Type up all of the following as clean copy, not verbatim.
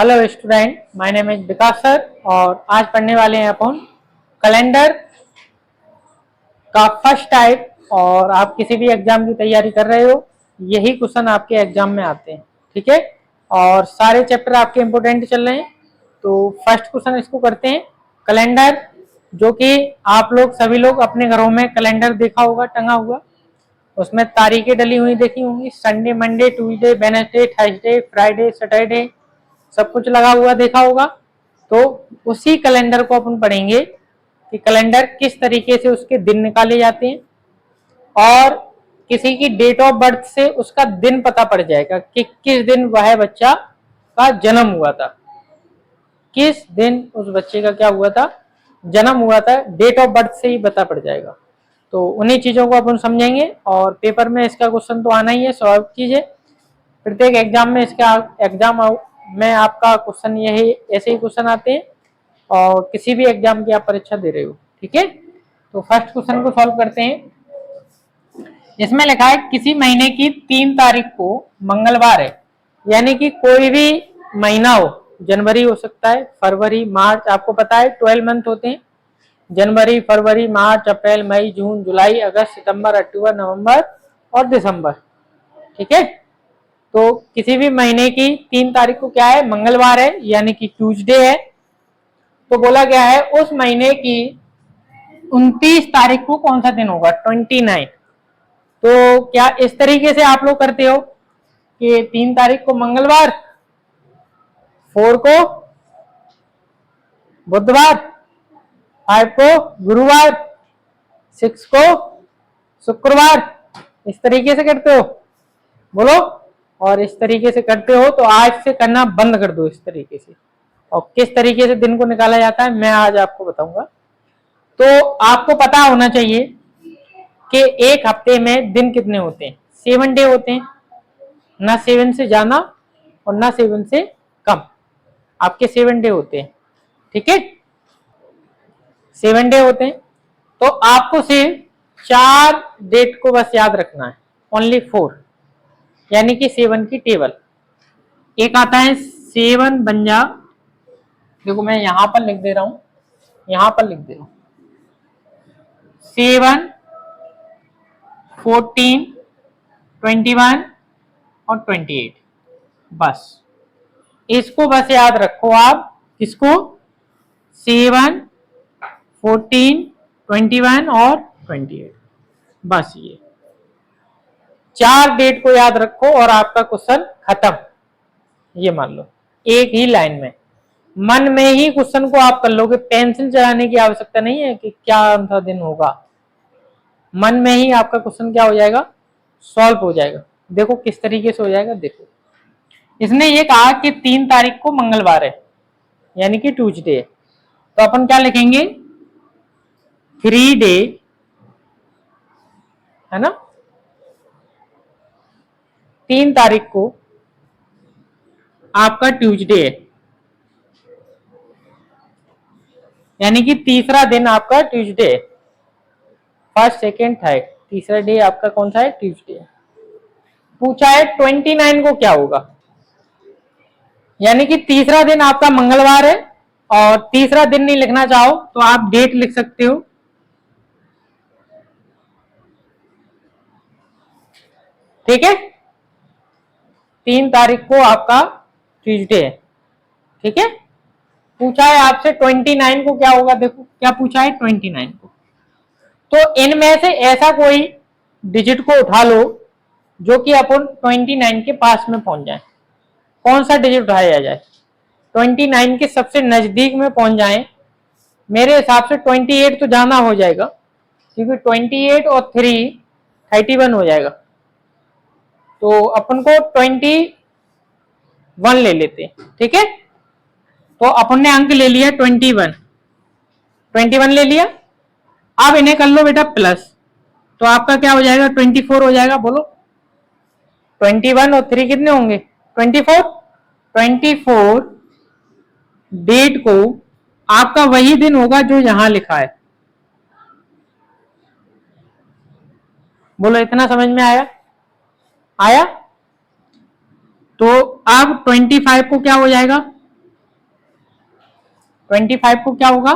Hello student, my name is Vikas sir और आज पढ़ने वाले हैं अपन कैलेंडर का फर्स्ट टाइप। और आप किसी भी एग्जाम की तैयारी कर रहे हो, यही क्वेश्चन आपके एग्जाम में आते हैं। ठीक है, और सारे चैप्टर आपके इम्पोर्टेंट चल रहे हैं। तो फर्स्ट क्वेश्चन इसको करते हैं। कैलेंडर, जो कि आप लोग सभी लोग अपने घरों में कैलेंडर देखा होगा टंगा हुआ, उसमें तारीखें डली हुई देखी होंगी। Sunday, Monday, Tuesday, Wednesday, Thursday, Friday, Saturday, सब कुछ लगा हुआ देखा होगा। तो उसी कैलेंडर को अपन पढ़ेंगे कि कैलेंडर किस तरीके से उसके दिन निकाले जाते हैं और किसी की डेट ऑफ बर्थ से उसका दिन पता पड़ जाएगा कि किस दिन वह बच्चा का जन्म हुआ था, किस दिन उस बच्चे का क्या हुआ था, जन्म हुआ था। डेट ऑफ बर्थ से ही पता पड़ जाएगा। तो उन्हीं चीजों को अपन समझेंगे और पेपर में इसका क्वेश्चन तो आना ही है, स्वाभाविक चीज है। प्रत्येक एग्जाम में इसका एग्जाम में आपका क्वेश्चन यही ऐसे ही क्वेश्चन आते हैं और किसी भी एग्जाम की आप परीक्षा दे रहे हो। ठीक है, तो फर्स्ट क्वेश्चन को सॉल्व करते हैं। इसमें लिखा है किसी महीने की 3 तारीख को मंगलवार है, यानी कि कोई भी महीना हो, जनवरी हो सकता है, फरवरी, मार्च, आपको पता है 12 मंथ होते हैं, जनवरी, फरवरी, मार्च, अप्रैल, मई, जून, जुलाई, अगस्त, सितंबर, अक्टूबर, नवंबर और दिसंबर। ठीक है, तो किसी भी महीने की 3 तारीख को क्या है, मंगलवार है, यानी कि ट्यूसडे है। तो बोला गया है उस महीने की 29 तारीख को कौन सा दिन होगा, 29। तो क्या इस तरीके से आप लोग करते हो कि 3 तारीख को मंगलवार, 4 को बुधवार, 5 को गुरुवार, 6 को शुक्रवार, इस तरीके से करते हो? बोलो। और इस तरीके से करते हो तो आज से करना बंद कर दो इस तरीके से। और किस तरीके से दिन को निकाला जाता है मैं आज आपको बताऊंगा। तो आपको पता होना चाहिए कि एक हफ्ते में दिन कितने होते हैं। 7 डे होते हैं, ना 7 से ज्यादा और ना 7 से कम, आपके 7 डे होते हैं। ठीक है, 7 डे होते हैं। तो आपको सिर्फ 4 डेट को बस याद रखना है, ओनली 4, यानी कि 7 की टेबल। एक आता है 7 बंजा, देखो मैं यहां पर लिख दे रहा हूं, यहां पर लिख दे रहा हूं 7, 14, 21 और 28। बस इसको बस याद रखो आप। किसको? 7, 14, 21 और 28। बस ये 4 डेट को याद रखो और आपका क्वेश्चन खत्म। ये मान लो एक ही लाइन में, मन में ही क्वेश्चन को आप कर लोगे। पेंसिल चलाने की आवश्यकता नहीं है कि क्या सा दिन होगा, मन में ही आपका क्वेश्चन क्या हो जाएगा, सॉल्व हो जाएगा। देखो किस तरीके से हो जाएगा। देखो इसने ये कहा कि 3 तारीख को मंगलवार है, यानी कि ट्यूसडे है। तो अपन क्या लिखेंगे, 3 डे, है ना, 3 तारीख को आपका ट्यूसडे है, यानी कि तीसरा दिन आपका ट्यूसडे है। फर्स्ट, सेकेंड, थर्ड, तीसरा डे आपका कौन सा है, ट्यूसडे है। पूछा है 29 को क्या होगा, यानी कि तीसरा दिन आपका मंगलवार है। और तीसरा दिन नहीं लिखना चाहो तो आप डेट लिख सकते हो। ठीक है, 3 तारीख को आपका ट्यूसडे है। ठीक है, पूछा है आपसे 29 को क्या होगा। देखो क्या पूछा है, 29 को। तो इनमें से ऐसा कोई डिजिट को उठा लो जो कि अपन 29 के पास में पहुंच जाए। कौन सा डिजिट उठाया जाए, 29 के सबसे नजदीक में पहुंच जाए। मेरे हिसाब से 28 तो जाना हो जाएगा, क्योंकि 28 और 3 31 हो जाएगा। तो अपन को 21 ले लेते हैं। ठीक है, तो अपन ने अंक ले लिया 21 ले लिया। अब इन्हें कर लो बेटा प्लस, तो आपका क्या हो जाएगा, 24 हो जाएगा। बोलो 21 और 3 कितने होंगे, 24। 24 डेट को आपका वही दिन होगा जो यहां लिखा है। बोलो इतना समझ में आया? आया? तो अब 25 को क्या हो जाएगा, 25 को क्या होगा,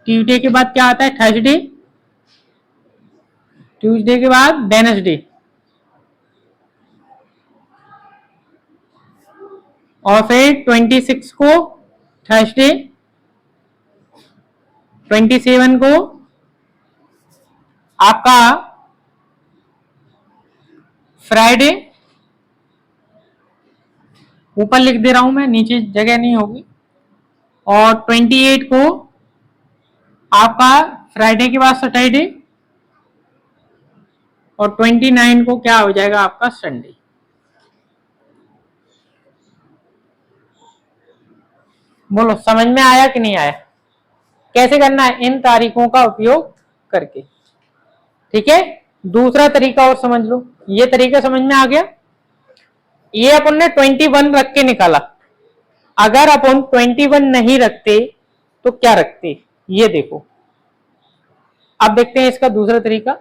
ट्यूसडे के बाद क्या आता है, थर्सडे, ट्यूसडे के बाद वेडनेसडे, और फिर 26 को थर्सडे, 27 को आपका फ्राइडे, ऊपर लिख दे रहा हूं मैं, नीचे जगह नहीं होगी, और 28 को आपका फ्राइडे के बाद सैटरडे, और 29 को क्या हो जाएगा आपका संडे। बोलो समझ में आया कि नहीं आया, कैसे करना है इन तारीखों का उपयोग करके। ठीक है, दूसरा तरीका और समझ लो, ये तरीका समझ में आ गया। ये अपन ने 21 रख के निकाला, अगर अपन 21 नहीं रखते तो क्या रखते, ये देखो। अब देखते हैं इसका दूसरा तरीका।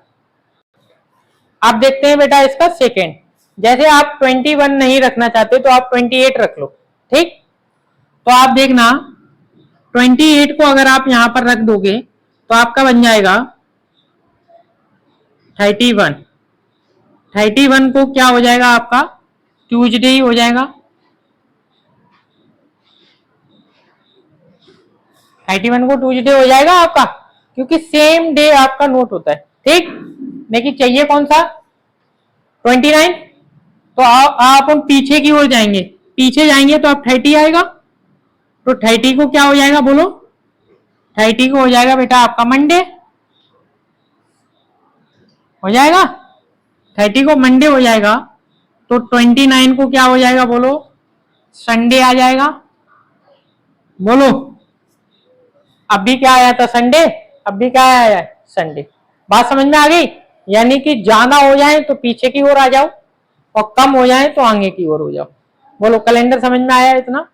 अब देखते हैं बेटा इसका सेकेंड। जैसे आप 21 नहीं रखना चाहते तो आप 28 रख लो, ठीक। तो आप देखना 28 को अगर आप यहां पर रख दोगे तो आपका बन जाएगा 31। 31 को क्या हो जाएगा आपका, ट्यूसडे ही हो जाएगा। 31 को ट्यूसडे हो जाएगा आपका, क्योंकि सेम डे आपका नोट होता है, ठीक। लेकिन चाहिए कौन सा, 29। तो आप पीछे की ओर जाएंगे, पीछे जाएंगे तो आप 30 आएगा, तो 30 को क्या हो जाएगा बोलो, 30 को हो जाएगा बेटा आपका मंडे, हो जाएगा 30 को मंडे हो जाएगा। तो 29 को क्या हो जाएगा बोलो, संडे आ जाएगा। बोलो अब भी क्या आया था, संडे, अब भी क्या आया है, संडे। बात समझ में आ गई, यानी कि ज्यादा हो जाए तो पीछे की ओर आ जाओ और कम हो जाए तो आगे की ओर हो जाओ। बोलो कैलेंडर समझ में आया इतना,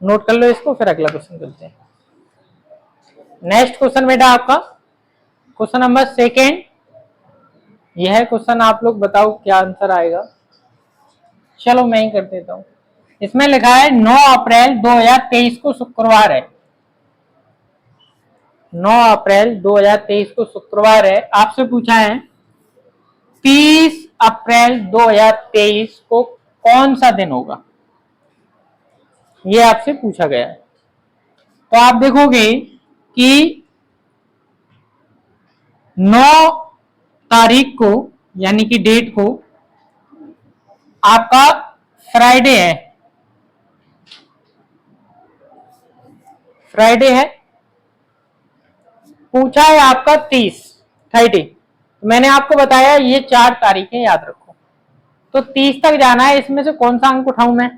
नोट कर लो इसको, फिर अगला क्वेश्चन चलते हैं। नेक्स्ट क्वेश्चन बेटा आपका क्वेश्चन नंबर सेकेंड। यह है क्वेश्चन, आप लोग बताओ क्या आंसर आएगा। चलो मैं ही कर देता हूं। इसमें लिखा है 9 अप्रैल 2023 को शुक्रवार है, 9 अप्रैल 2023 को शुक्रवार है। आपसे पूछा है 30 अप्रैल 2023 को कौन सा दिन होगा, ये आपसे पूछा गया है। तो आप देखोगे कि 9 तारीख को यानी कि डेट को आपका फ्राइडे है, फ्राइडे है। पूछा है आपका 30। मैंने आपको बताया ये 4 तारीखें याद रखो, तो 30 तक जाना है। इसमें से कौन सा अंक उठाऊं मैं,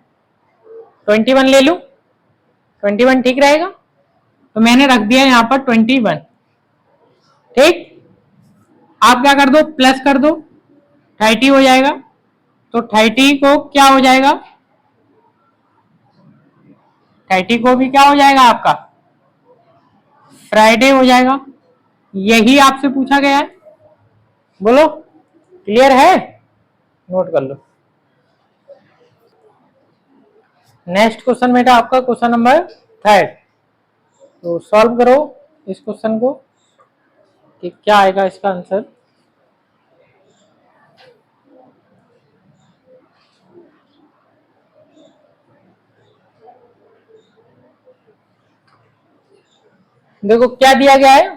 21 ले लूं, 21 ठीक रहेगा, तो मैंने रख दिया यहां पर 21, ठीक। आप क्या कर दो, प्लस कर दो, 30 हो जाएगा। तो 30 को क्या हो जाएगा, 30 को भी क्या हो जाएगा आपका फ्राइडे हो जाएगा। यही आपसे पूछा गया है, बोलो क्लियर है, नोट कर लो। नेक्स्ट क्वेश्चन बेटा आपका क्वेश्चन नंबर 3। तो सॉल्व करो इस क्वेश्चन को कि क्या आएगा इसका आंसर। देखो क्या दिया गया है,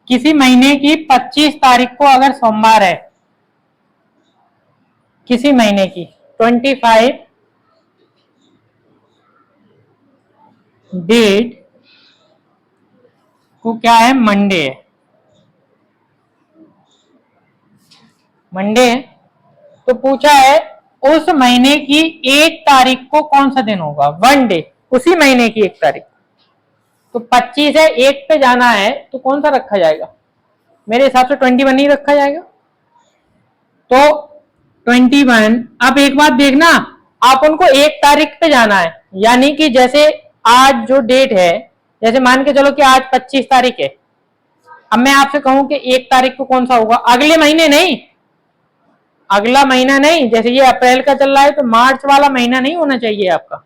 किसी महीने की 25 तारीख को अगर सोमवार है, किसी महीने की 25 डेट को क्या है, मंडे है, मंडे। तो पूछा है उस महीने की 1 तारीख को कौन सा दिन होगा, 1 डे, उसी महीने की 1 तारीख। तो 25 है, 1 पे जाना है तो कौन सा रखा जाएगा, मेरे हिसाब से 21 ही रखा जाएगा। तो 21। अब एक बात देखना, आप उनको 1 तारीख पे जाना है, यानी कि जैसे आज जो डेट है, जैसे मान के चलो कि आज 25 तारीख है। अब मैं आपसे कहूं कि 1 तारीख को कौन सा होगा, अगले महीने नहीं, अगला महीना नहीं। जैसे ये अप्रैल का चल रहा है तो मार्च वाला महीना नहीं होना चाहिए आपका,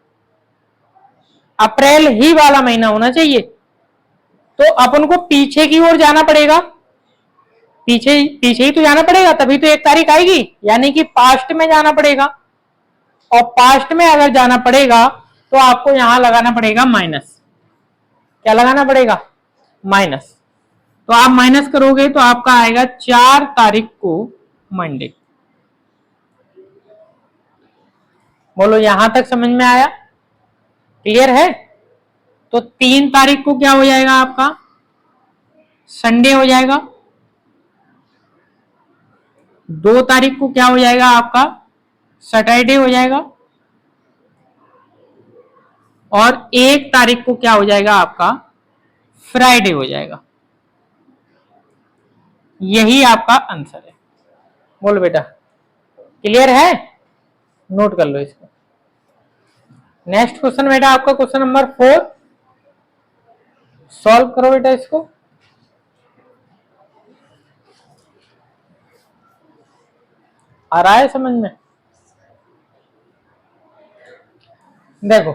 अप्रैल ही वाला महीना होना चाहिए। तो अपन को पीछे की ओर जाना पड़ेगा, पीछे पीछे ही तो जाना पड़ेगा, तभी तो 1 तारीख आएगी, यानी कि पास्ट में जाना पड़ेगा। और पास्ट में अगर जाना पड़ेगा तो आपको यहां लगाना पड़ेगा माइनस। क्या लगाना पड़ेगा? माइनस। तो आप माइनस करोगे तो आपका आएगा 4 तारीख को मंडे। बोलो यहां तक समझ में आया? क्लियर है? तो 3 तारीख को क्या हो जाएगा आपका? संडे हो जाएगा। 2 तारीख को क्या हो जाएगा आपका? सैटरडे हो जाएगा। और 1 तारीख को क्या हो जाएगा आपका? फ्राइडे हो जाएगा। यही आपका आंसर है। बोलो बेटा, क्लियर है? नोट कर लो इसको। नेक्स्ट क्वेश्चन बेटा आपका क्वेश्चन नंबर 4, सॉल्व करो बेटा इसको। आ रहा है समझ में? देखो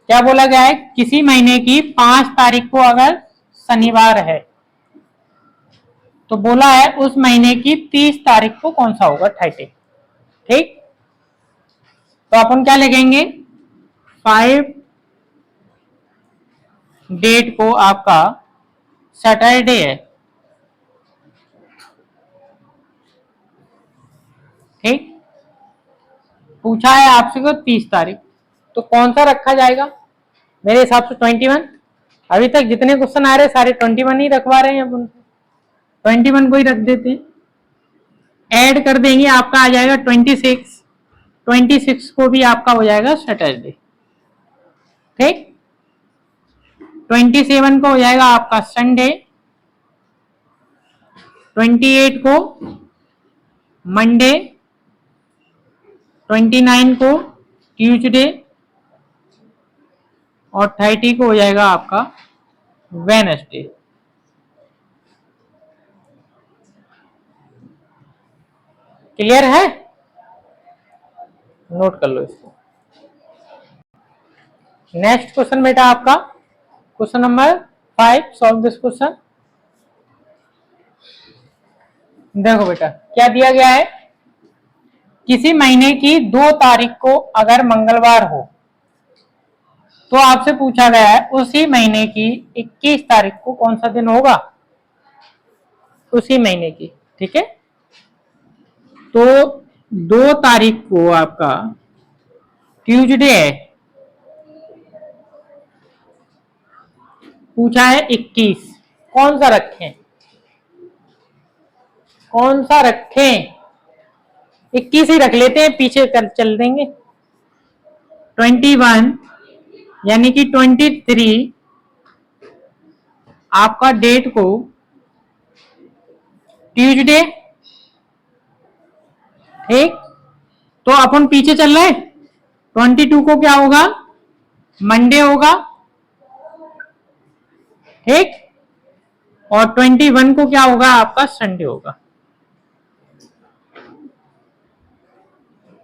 क्या बोला गया है, किसी महीने की 5 तारीख को अगर शनिवार है तो बोला है उस महीने की 30 तारीख को कौन सा होगा? थर्टी। ठीक, तो अपन क्या लिखेंगे? 5 डेट को आपका सैटरडे है। ठीक, पूछा है आपसे को 30 तारीख, तो कौन सा रखा जाएगा? मेरे हिसाब से 21। अभी तक जितने क्वेश्चन आ रहे सारे 21 ही रखवा रहे हैं अपन, 21 को ही रख देते हैं। ऐड कर देंगे, आपका आ जाएगा 26। 26 को भी आपका हो जाएगा सैटरडे। ठीक, 27 को हो जाएगा आपका संडे, 28 को मंडे, 29 को ट्यूसडे और 30 को हो जाएगा आपका वेडनेसडे। क्लियर है? नोट कर लो इसको। नेक्स्ट क्वेश्चन बेटा आपका question number 5, solve this question. देखो बेटा क्या दिया गया है, किसी महीने की 2 तारीख को अगर मंगलवार हो तो आपसे पूछा गया है उसी महीने की 21 तारीख को कौन सा दिन होगा? उसी महीने की। ठीक है, तो 2 तारीख को आपका ट्यूसडे है, पूछा है 21, कौन सा रखें? कौन सा रखें? 21 ही रख लेते हैं, पीछे चल देंगे। 21 यानी कि 23 आपका डेट को ट्यूसडे। ठीक, तो अपन पीछे चल रहे हैं। 22 को क्या होगा? मंडे होगा। ठीक, और 21 को क्या होगा? आपका संडे होगा।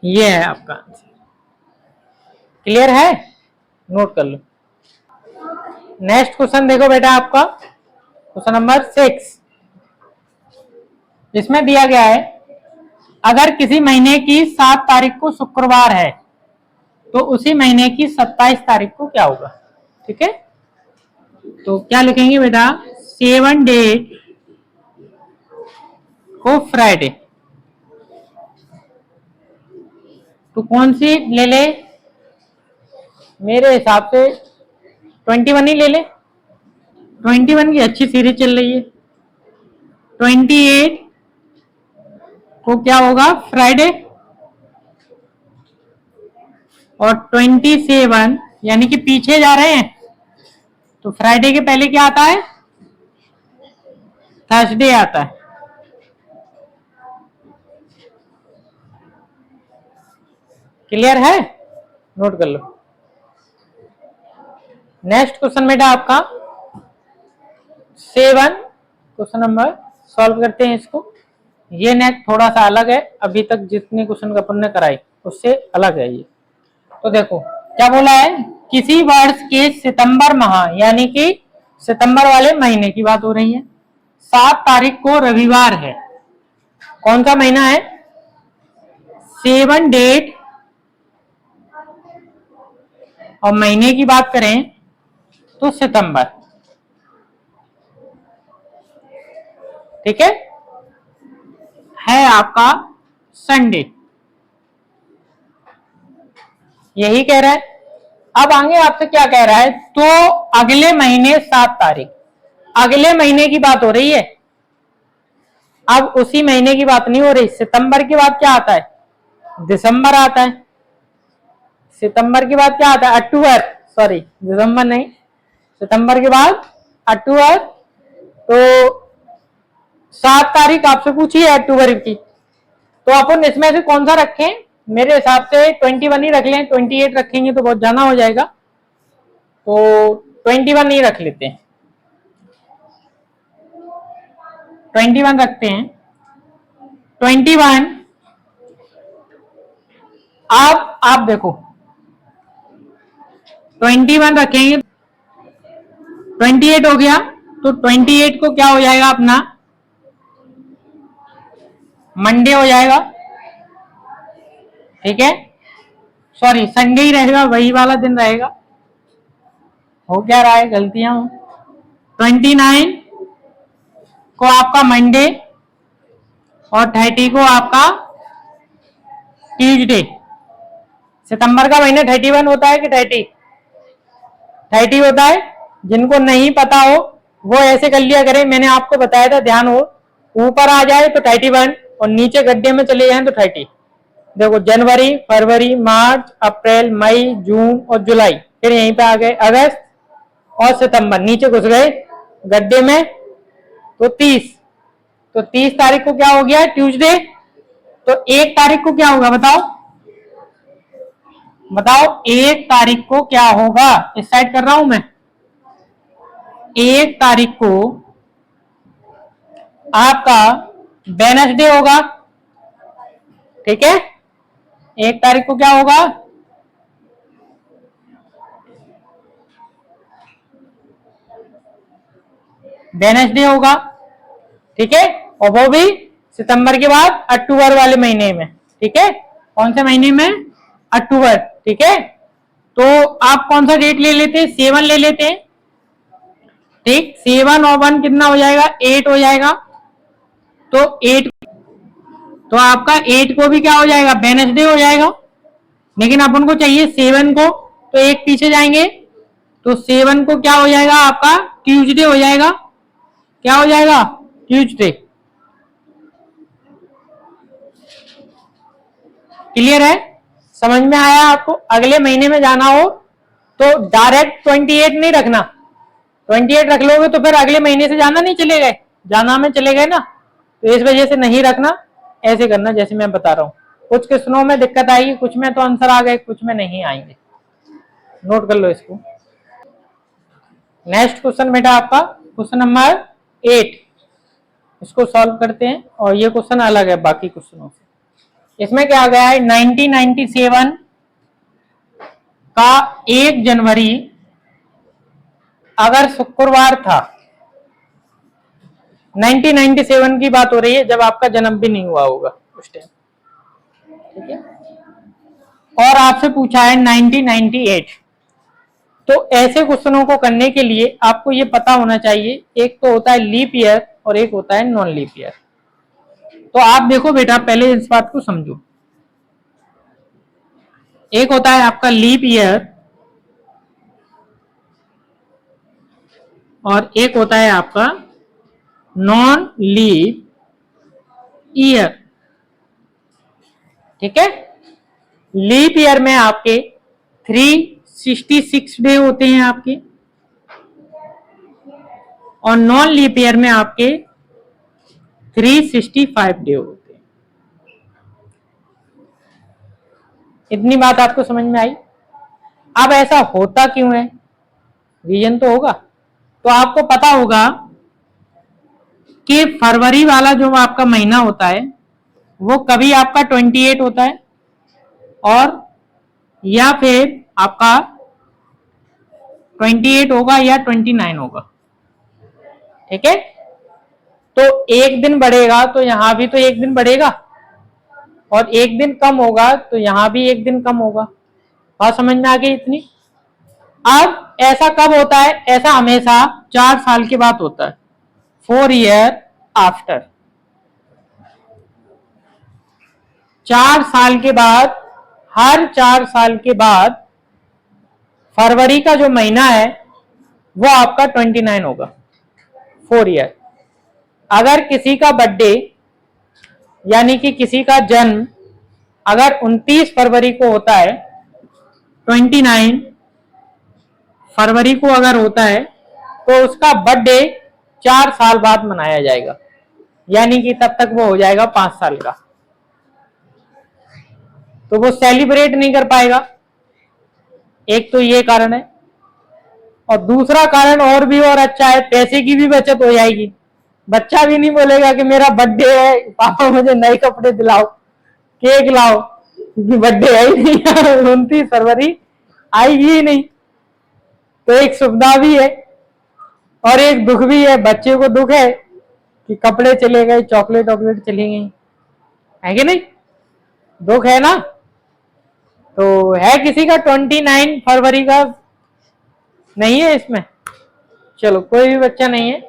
ये है आपका आंसर। क्लियर है? नोट कर लो। नेक्स्ट क्वेश्चन देखो बेटा आपका क्वेश्चन नंबर 6। इसमें दिया गया है अगर किसी महीने की 7 तारीख को शुक्रवार है तो उसी महीने की 27 तारीख को क्या होगा? ठीक है, तो क्या लिखेंगे बेटा? 7 डेट को फ्राइडे। तो कौन सी ले ले? मेरे हिसाब से 21 ही ले ले। 21 की अच्छी सीरीज चल रही है। 28 को क्या होगा? फ्राइडे। और 27 यानी कि पीछे जा रहे हैं तो फ्राइडे के पहले क्या आता है? थर्सडे आता है। क्लियर है? नोट कर लो। नेक्स्ट क्वेश्चन बेटा आपका 7, क्वेश्चन नंबर सॉल्व करते हैं इसको। ये नेक्स्ट थोड़ा सा अलग है, अभी तक जितने क्वेश्चन अपन ने कराई उससे अलग है ये। तो देखो क्या बोला है, किसी वर्ष के सितंबर माह यानी कि सितंबर वाले महीने की बात हो रही है। 7 तारीख को रविवार है। कौन सा महीना है? 7 डेट और महीने की बात करें तो सितंबर। ठीक है आपका संडे। यही कह रहा है। अब आगे आपसे क्या कह रहा है? तो अगले महीने 7 तारीख, अगले महीने की बात हो रही है। अब उसी महीने की बात नहीं हो रही। सितंबर के बाद क्या आता है? दिसंबर आता है। सितंबर के बाद क्या आता है? अक्टूबर। सॉरी, दिसंबर नहीं, सितंबर के बाद अक्टूबर। तो 7 तारीख आपसे पूछी है अक्टूबर की, तो अपन इसमें से कौन सा रखें? मेरे हिसाब से 21 ही रख लें। 28 रखेंगे तो बहुत ज्यादा हो जाएगा, तो 21 ही रख लेते हैं। 21 रखते हैं। 21। अब आप देखो, 21 रखेंगे, 28 हो गया, तो 28 को क्या हो जाएगा अपना? मंडे हो जाएगा। ठीक है, सॉरी संडे ही रहेगा, वही वाला दिन रहेगा। हो क्या रहा है? गलतियां हो। 29 को आपका मंडे और 30 को आपका ट्यूजडे। सितंबर का महीना 31 होता है कि 30 होता है? जिनको नहीं पता हो वो ऐसे कर लिया करें, मैंने आपको बताया था, ध्यान हो। ऊपर आ जाए तो 31 और नीचे गड्ढे में चले जाए तो 30। देखो, जनवरी, फरवरी, मार्च, अप्रैल, मई, जून और जुलाई, फिर यहीं पे आ गए अगस्त और सितंबर, नीचे घुस गए गड्ढे में तो 30। तो 30 तारीख को क्या हो गया? ट्यूसडे। तो 1 तारीख को क्या होगा बताओ? बताओ 1 तारीख को क्या होगा? इस साइड कर रहा हूं मैं। 1 तारीख को आपका वेडनेसडे होगा। ठीक है, 1 तारीख को क्या होगा? वेडनेसडे होगा। ठीक है, और वो भी सितंबर के बाद अक्टूबर वाले महीने में। ठीक है, कौन से महीने में? अक्टूबर। ठीक है, तो आप कौन सा डेट ले लेते हैं? 7 ले लेते हैं। ठीक, 7 और 1 कितना हो जाएगा? 8 हो जाएगा। तो 8, तो आपका 8 को भी क्या हो जाएगा? वेडनेसडे हो जाएगा। लेकिन अपन को चाहिए 7 को, तो एक पीछे जाएंगे तो 7 को क्या हो जाएगा? आपका ट्यूसडे हो जाएगा। क्या हो जाएगा? ट्यूसडे। क्लियर है? समझ में आया आपको? अगले महीने में जाना हो तो डायरेक्ट 28 नहीं रखना। 28 रख लोगे तो फिर अगले महीने से जाना नहीं चले गए, जाना में चले गए ना, तो इस वजह से नहीं रखना। ऐसे करना जैसे मैं बता रहा हूं। कुछ क्वेश्चनों में दिक्कत आएगी, कुछ में तो आंसर आ गए, कुछ में नहीं आएंगे। नोट कर लो इसको। नेक्स्ट क्वेश्चन बेटा आपका क्वेश्चन नंबर 8। इसको सॉल्व करते हैं, और ये क्वेश्चन अलग है बाकी क्वेश्चनों से। इसमें क्या गया है? 1997 का 1 जनवरी अगर शुक्रवार था, 1997 की बात हो रही है, जब आपका जन्म भी नहीं हुआ होगा उस टाइम। ठीक है, और आपसे पूछा है 1998। तो ऐसे क्वेश्चनों को करने के लिए आपको ये पता होना चाहिए, एक तो होता है लीप ईयर और एक होता है नॉन लीप ईयर। तो आप देखो बेटा, पहले इस बात को समझो। एक होता है आपका लीप ईयर और एक होता है आपका नॉन लीप ईयर। ठीक है, लीप ईयर में आपके 366 डे होते हैं आपके, और नॉन लीप ईयर में आपके 365 डे होते हैं। इतनी बात आपको समझ में आई? अब ऐसा होता क्यों है? रीजन तो होगा। तो आपको पता होगा कि फरवरी वाला जो आपका महीना होता है वो कभी आपका 28 होता है, और या फिर आपका 28 होगा या 29 होगा। ठीक है, तो एक दिन बढ़ेगा तो यहां भी तो एक दिन बढ़ेगा, और एक दिन कम होगा तो यहां भी एक दिन कम होगा। बात समझ में आ गई इतनी। अब ऐसा कब होता है? ऐसा हमेशा 4 साल के बाद होता है, 4 ईयर आफ्टर। 4 साल के बाद, हर 4 साल के बाद फरवरी का जो महीना है वो आपका 29 होगा, 4 ईयर। अगर किसी का बर्थडे यानी कि किसी का जन्म अगर 29 फरवरी को होता है, 29 फरवरी को अगर होता है, तो उसका बर्थडे 4 साल बाद मनाया जाएगा, यानी कि तब तक वो हो जाएगा 5 साल का, तो वो सेलिब्रेट नहीं कर पाएगा। एक तो ये कारण है, और दूसरा कारण और भी और अच्छा है, पैसे की भी बचत हो जाएगी। बच्चा भी नहीं बोलेगा कि मेरा बर्थडे है, पापा मुझे नए कपड़े दिलाओ, केक लाओ, क्योंकि बर्थडे है ही नहीं, 29 फरवरी आएगी ही नहीं। तो एक सुविधा भी है और एक दुख भी है। बच्चे को दुख है कि कपड़े चले गए, चॉकलेट वॉकलेट चली गई, है कि नहीं? दुख है ना। तो है किसी का 29 फरवरी का? नहीं है इसमें, चलो कोई भी बच्चा नहीं है।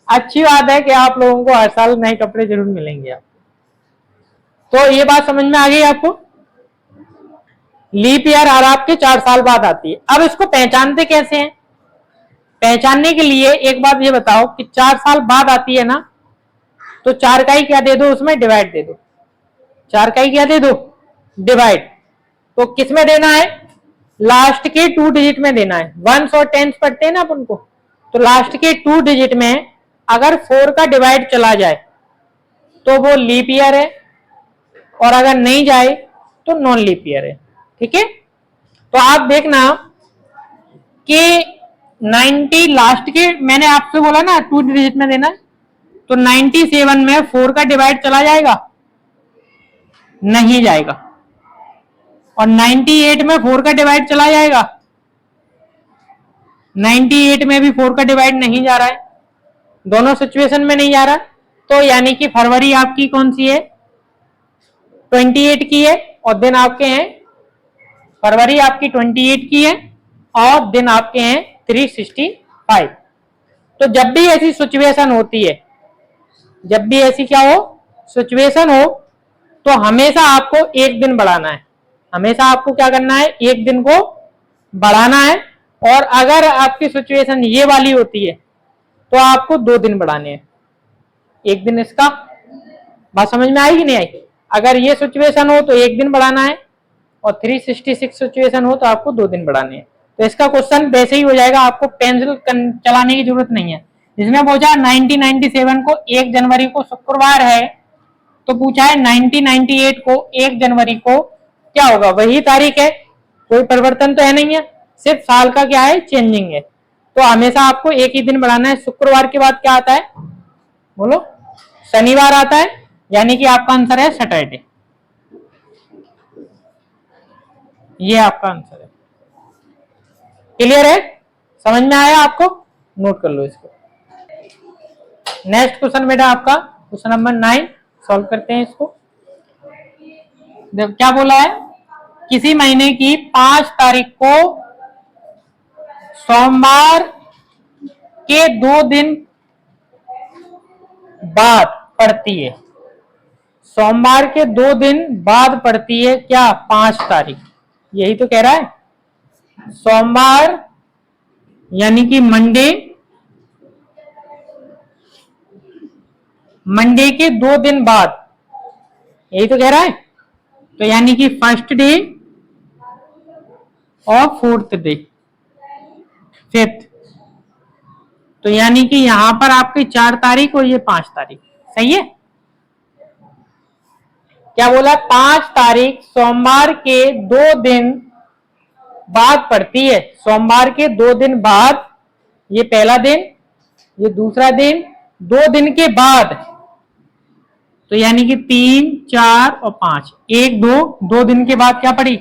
अच्छी बात है कि आप लोगों को हर साल नए कपड़े जरूर मिलेंगे आप। तो ये बात समझ में आ गई आपको। लीप ईयर हर आपके 4 साल बाद आती है। अब इसको पहचानते कैसे हैं? पहचानने के लिए एक बात ये बताओ कि 4 साल बाद आती है ना, तो 4 का ही क्या दे दो, उसमें डिवाइड दे दो। 4 का ही क्या दे दो, डिवाइड। तो किस में देना है? लास्ट के 2 डिजिट में देना है। 1s और 10s पढ़ते हैं ना अपन को, तो लास्ट के 2 डिजिट में अगर 4 का डिवाइड चला जाए तो वो लीप ईयर है, और अगर नहीं जाए तो नॉन लीप ईयर है। ठीक है, तो आप देखना कि 90 लास्ट के, मैंने आपसे बोला ना 2 डिजिट में देना है, तो 97 में 4 का डिवाइड चला जाएगा? नहीं जाएगा। और 98 में 4 का डिवाइड चला जाएगा? 98 में भी 4 का डिवाइड नहीं जा रहा है, दोनों सिचुएशन में नहीं जा रहा। तो यानी कि फरवरी आपकी कौन सी है? 28 की है, और दिन आपके हैं, फरवरी आपकी 28 की है और दिन आपके हैं 365। तो जब भी ऐसी सिचुएशन होती है, जब भी ऐसी क्या हो, सिचुएशन हो, तो हमेशा आपको एक दिन बढ़ाना है। हमेशा आपको क्या करना है? एक दिन को बढ़ाना है। और अगर आपकी सिचुएशन ये वाली होती है तो आपको 2 दिन बढ़ाने हैं, एक दिन इसका। बात समझ में आई कि नहीं आई? अगर ये सिचुएशन हो तो एक दिन बढ़ाना है, और 366 सिचुएशन हो तो आपको 2 दिन बढ़ाने हैं। तो इसका क्वेश्चन वैसे ही हो जाएगा, आपको पेंसिल चलाने की जरूरत नहीं है। इसमें पूछा 1997 को 1 जनवरी को शुक्रवार है, तो पूछा है 1998 को 1 जनवरी को क्या होगा? वही तारीख है, कोई परिवर्तन तो है नहीं है, सिर्फ साल का क्या है, चेंजिंग है। तो हमेशा आपको एक ही दिन बढ़ाना है। शुक्रवार के बाद क्या आता है, बोलो? शनिवार आता है, यानी कि आपका आंसर है सैटरडे। ये आपका आंसर है। क्लियर है? समझ में आया आपको? नोट कर लो इसको। नेक्स्ट क्वेश्चन बेटा आपका क्वेश्चन नंबर 9 सॉल्व करते हैं इसको। क्या बोला है? किसी महीने की 5 तारीख को सोमवार के 2 दिन बाद पड़ती है। सोमवार के 2 दिन बाद पड़ती है क्या? 5 तारीख। यही तो कह रहा है, सोमवार यानी कि मंडे, मंडे के 2 दिन बाद, यही तो कह रहा है। तो यानी कि फर्स्ट डे और 4th डे, 5th। तो यानी कि यहां पर आपकी 4 तारीख और ये 5 तारीख। सही है? क्या बोला? 5 तारीख सोमवार के 2 दिन बाद पड़ती है। सोमवार के 2 दिन बाद, ये पहला दिन, ये दूसरा दिन, 2 दिन के बाद, तो यानी कि 3, 4 और 5, 1, 2 दिन के बाद क्या पड़ी?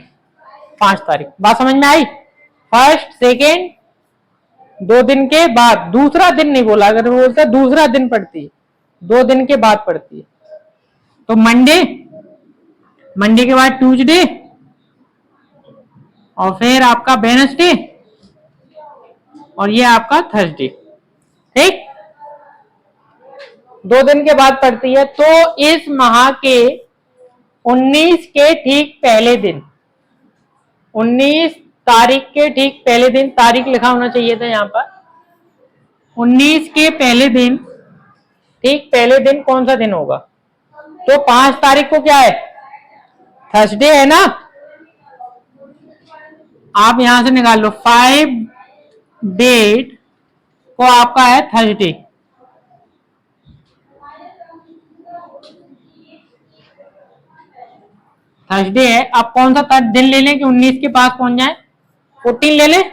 5 तारीख। बात समझ में आई? फर्स्ट, सेकेंड, 2 दिन के बाद, दूसरा दिन नहीं बोला, अगर बोलता दूसरा दिन पड़ती है, 2 दिन के बाद पड़ती है। तो मंडे, मंडे के बाद ट्यूसडे, और फिर आपका वेडनेसडे, और ये आपका थर्सडे। ठीक, 2 दिन के बाद पड़ती है। तो इस माह के 19 के ठीक पहले दिन, 19 तारीख के ठीक पहले दिन, तारीख लिखा होना चाहिए था यहां पर, 19 के पहले दिन, ठीक पहले दिन कौन सा दिन होगा? तो 5 तारीख को क्या है? थर्सडे है ना। आप यहां से निकाल लो, 5 डेट को आपका है थर्सडे। थर्सडे है। अब कौन सा दिन ले लें कि 19 के पास पहुंच जाए? 14 ले लें।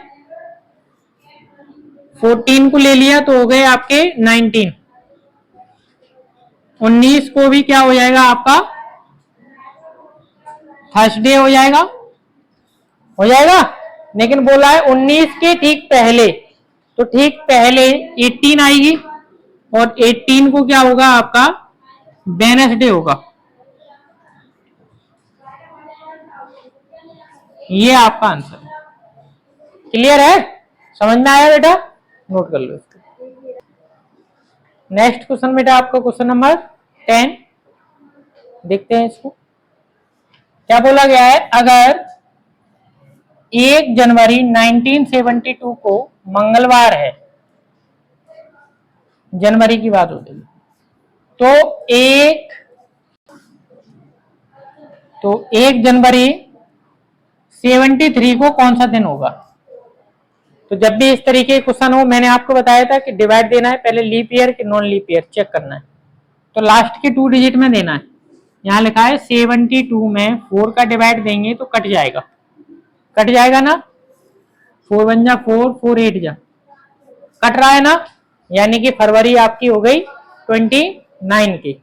14 को ले लिया तो हो गए आपके 19। 19 को भी क्या हो जाएगा आपका? थर्सडे हो जाएगा, हो जाएगा। लेकिन बोला है 19 के ठीक पहले, तो ठीक पहले 18 आएगी, और 18 को क्या होगा आपका? वेडनेसडे होगा। ये आपका आंसर है। क्लियर है? समझ में आया बेटा? नोट कर लो इसको। नेक्स्ट क्वेश्चन बेटा आपका क्वेश्चन नंबर 10, देखते हैं इसको क्या बोला गया है। अगर 1 जनवरी 1972 को मंगलवार है, जनवरी की बात हो रही, तो 1 जनवरी 73 को कौन सा दिन होगा? तो जब भी इस तरीके के क्वेश्चन हो, मैंने आपको बताया था कि डिवाइड देना है, पहले लीप ईयर कि नॉन लीप ईयर चेक करना है। तो लास्ट के 2 डिजिट में देना है। यहां लिखा है 72 में 4 का डिवाइड देंगे तो कट जाएगा, कट जाएगा ना। 4 1 जा 4, 4 8 जा, कट रहा है ना। यानी कि फरवरी आपकी हो गई 29 की,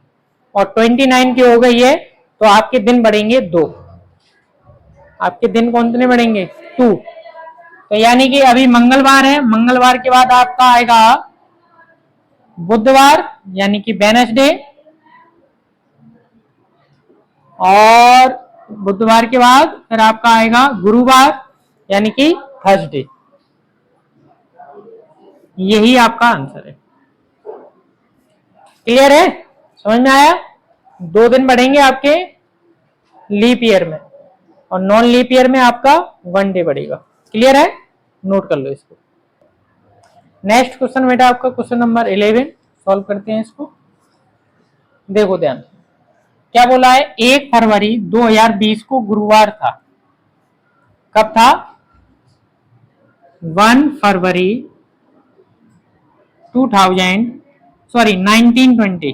और 29 की हो गई है, तो आपके दिन बढ़ेंगे 2। आपके दिन कौन से बढ़ेंगे? 2। तो यानी कि अभी मंगलवार है, मंगलवार के बाद आपका आएगा बुधवार यानी कि वेडनेसडे, और बुधवार के बाद फिर आपका आएगा गुरुवार यानी कि थर्सडे। यही आपका आंसर है। क्लियर है? समझ में आया? 2 दिन बढ़ेंगे आपके लीप ईयर में, और नॉन लीप ईयर में आपका 1 डे बढ़ेगा। क्लियर है? नोट कर लो इसको। नेक्स्ट क्वेश्चन बेटा आपका क्वेश्चन नंबर 11, सॉल्व करते हैं इसको। देखो ध्यान, क्या बोला है? 1 फरवरी 2020 को गुरुवार था। कब था? 1 फरवरी 1920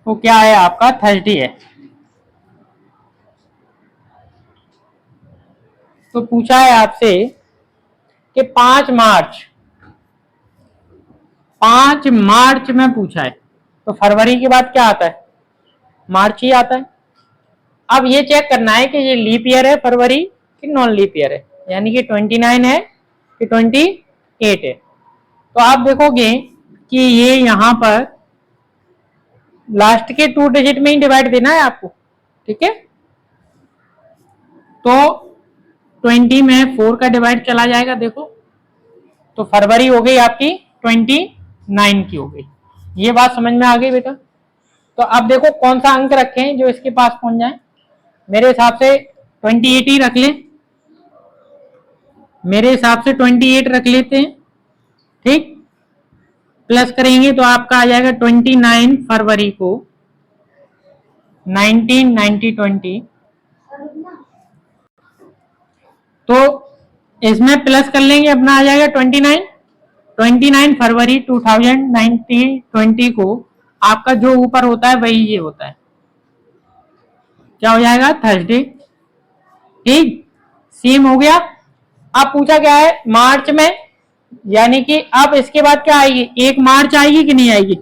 को क्या है आपका? थर्सडे है। तो पूछा है आपसे कि 5 मार्च में पूछा है, तो फरवरी के बाद क्या आता है? मार्च ही आता है। अब ये चेक करना है कि ये लीप ईयर है फरवरी कि नॉन लीप ईयर है, यानी कि 29 है कि 28 है। तो आप देखोगे कि ये यहां पर लास्ट के 2 डिजिट में ही डिवाइड देना है आपको, ठीक है। तो 20 में 4 का डिवाइड चला जाएगा, देखो, तो फरवरी हो गई आपकी 29 की हो गई। ये बात समझ में आ गई बेटा? तो अब देखो कौन सा अंक रखें जो इसके पास पहुंच जाए। मेरे हिसाब से 28 ही रख लें, मेरे हिसाब से 28 रख लेते हैं, ठीक। प्लस करेंगे तो आपका आ जाएगा 29 फरवरी को 1990-20। तो इसमें प्लस कर लेंगे, अपना आ जाएगा 29 फरवरी 2020 को आपका जो ऊपर होता है वही ये होता है, क्या हो जाएगा? थर्सडे। ठीक, सेम हो गया। अब पूछा क्या है? मार्च में, यानी कि अब इसके बाद क्या आएगी? 1 मार्च आएगी कि नहीं आएगी?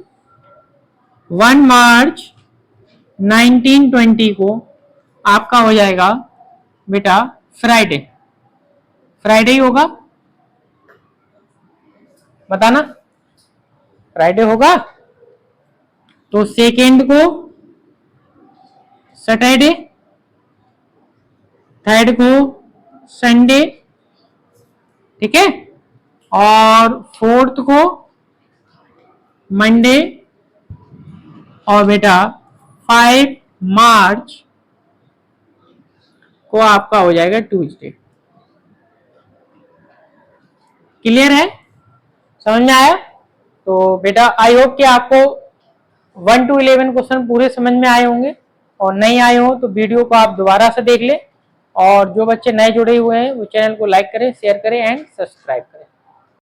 1 मार्च 1920 को आपका हो जाएगा बेटा फ्राइडे, फ्राइडे ही होगा। बताना। फ्राइडे होगा तो सेकेंड को सैटरडे, थर्ड को संडे, ठीक है, और फोर्थ को मंडे, और बेटा 5 मार्च को आपका हो जाएगा ट्यूसडे। क्लियर है? समझ में आया? तो बेटा आई होप कि आपको 1 to 11 क्वेश्चन पूरे समझ में आए होंगे, और नहीं आए हो तो वीडियो को आप दोबारा से देख ले, और जो बच्चे नए जुड़े हुए हैं वो चैनल को लाइक करें, शेयर करें एंड सब्सक्राइब करें।